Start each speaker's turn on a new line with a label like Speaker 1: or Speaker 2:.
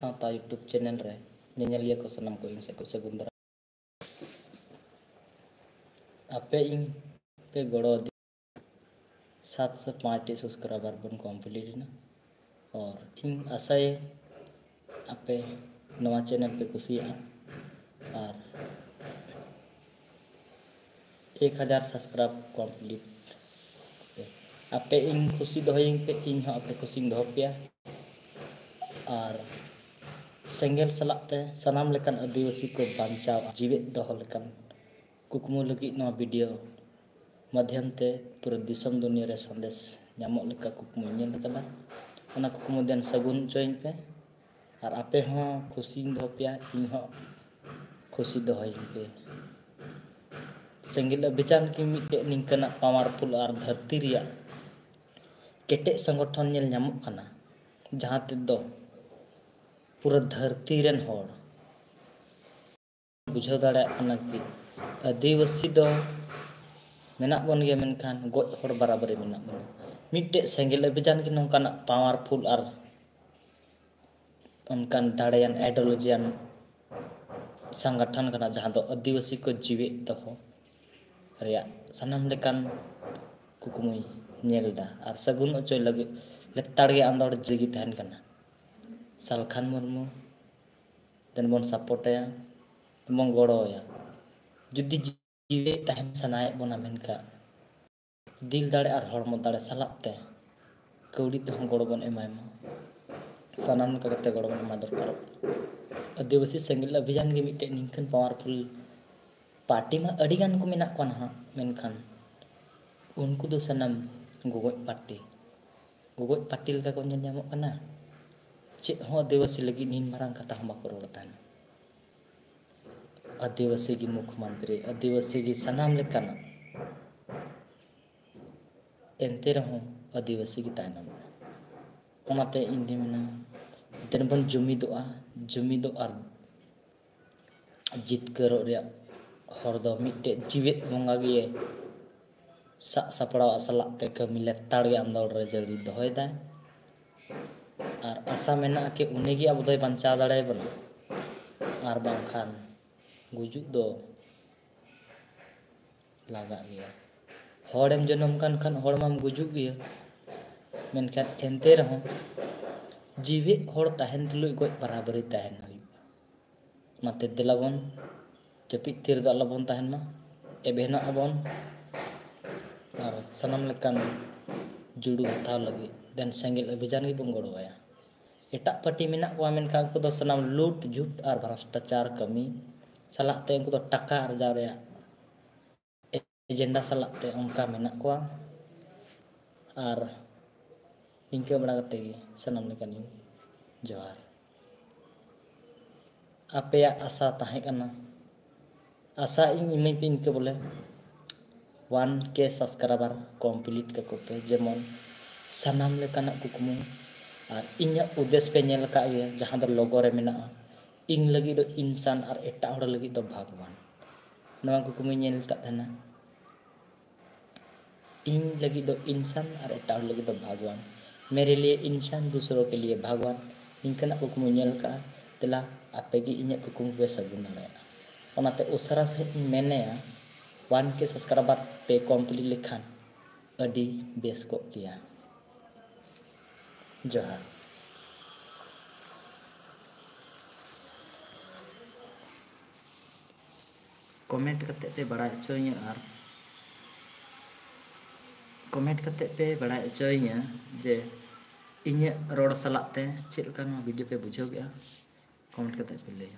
Speaker 1: सावता YouTube channel रे ñeñaliya ko sanam ko ing se ko sagun dara ape ing pe गड़ो 7 से 5 subscriber बन complete ना और इन आशा आपे नवा चैनल पे कुसिया और 1000 सब्सक्राइब कंप्लीट आपे इन खुशी दोहिंग पे इन हो आपे खुशी दो पे और सेंगेल सलाते सनाम लेकन आदिवासी को बांचाव जीवित दोह लेकन कुकमु लगी नवा वीडियो माध्यम ते पूरा दिसम दुनिया रे संदेश नामक लेका कुकमु ñel कदा ओना कुकमु देन सगुन चोइन पे और आपे हो खुशी दो पे इन हो खुशी दोहिंग पे सेंगेल अभियान की मिटे निंकना पावरफुल और धरती रिया केटे संगठन ñel नामक कना जहां ते दो पूरा धरती रेन होड़ बुझाव दाड़ा कना कि आदिवासी दो मेना बन गे मेनखान गोज होड़ बराबर मेना बन मिटे सेंगेल अभियान की नोंकाना पावरफुल और उनकान दाड़ेयान आइडियोलॉजियान संगठन कना जहां दो आदिवासी को जीवित दोहो रिया सनाम लेकान कुकमुई ñelदा और सगुन अचोय लगे लेताड़ गे आंदोड़ जिगी तहन कना सालखान मुर्मू देन बन सपोर्टया बन गड़ोया जुदी जीवे तहन सनाय बना मेनका दिल दाड़े और हड़मो दाड़े सलाते कौड़ी ते गड़ो बन एमायमा सनाम कते गड़ो बन एमा दरकार आदिवासी सेंगेल अभियान गे मिटे निंकन पावरफुल पार्टी मा अडिगान को मेना को ना मेनखान उनको दो सनाम गोगोज पार्टी लगा को ñel ñamok kana चेत हो आदिवासी लगी नीन मारंग कथा हम बाको रोड़तान आदिवासी की मुख्यमंत्री आदिवासी की सनाम लेकाना एंते रहो आदिवासी की तायनम ओनाते इंदि मेना देन बन जुमिदो और जितकरो रिया हर दो मिटे जीवित बंगा गे सपड़ाव सलाते कमी लेताड़ गे आंदोड़ रे जल्दी दोहय दा और आशा मेना के उनेगी अब दो बंचा दाड़े बन और बांखान गुजुक दो लगा गया हड़ेम जनम कान खान हड़माम गुजुक गया मेनखान एंते रहो जीवित हड़ तहन तुलुय गोज बराबरी तहन हुयुगा नाते देलाबन जपित तीर दा लबन तहन मा एबेना अबन और सनम लेकान जुड़ू हताव लगी देन सेंगेल अभियान की बन गड़ोया एटा पार्टी मेना को मेनका को दो सनाम लूट झूठ और भ्रष्टाचार कमी सलाते उनको तो टका अर्जाव रे एजेंडा सलाते उनका मेना को और निंके बड़ा कते गे सनाम लेकान जोहार आपेया आशा ताहे कना आशा इन इमे पे इनके बोले 1K सब्सक्राइबर कंप्लीट का पे जेमन सनाम लेकाना कुकमु और इन्या उद्देश्य पे ñel का गया जहां दो लोगो रे मेना इन लगी दो इंसान और एटा हड़ लगी दो भगवान नवा कुकमु ñel ता थाना इन लगी दो इंसान और एटा हड़ लगी दो भगवान मेरे लिए इंसान दूसरों के लिए भगवान इनकना कुकमु ñel का तेला आपेगी इन्या कुकमु पे सगुन दाड़ा ओनाते उसरा से मेनेया 1K सब्सक्राइबर पे कंप्लीट लेखान अडी बेस को किया जोहार कमेंट करते पे बड़ा चोइया और कमेंट करते पे बड़ा चोइया जे इन्या रोड सलाते चेलका वीडियो पे बुझो गया कमेंट करते पे ले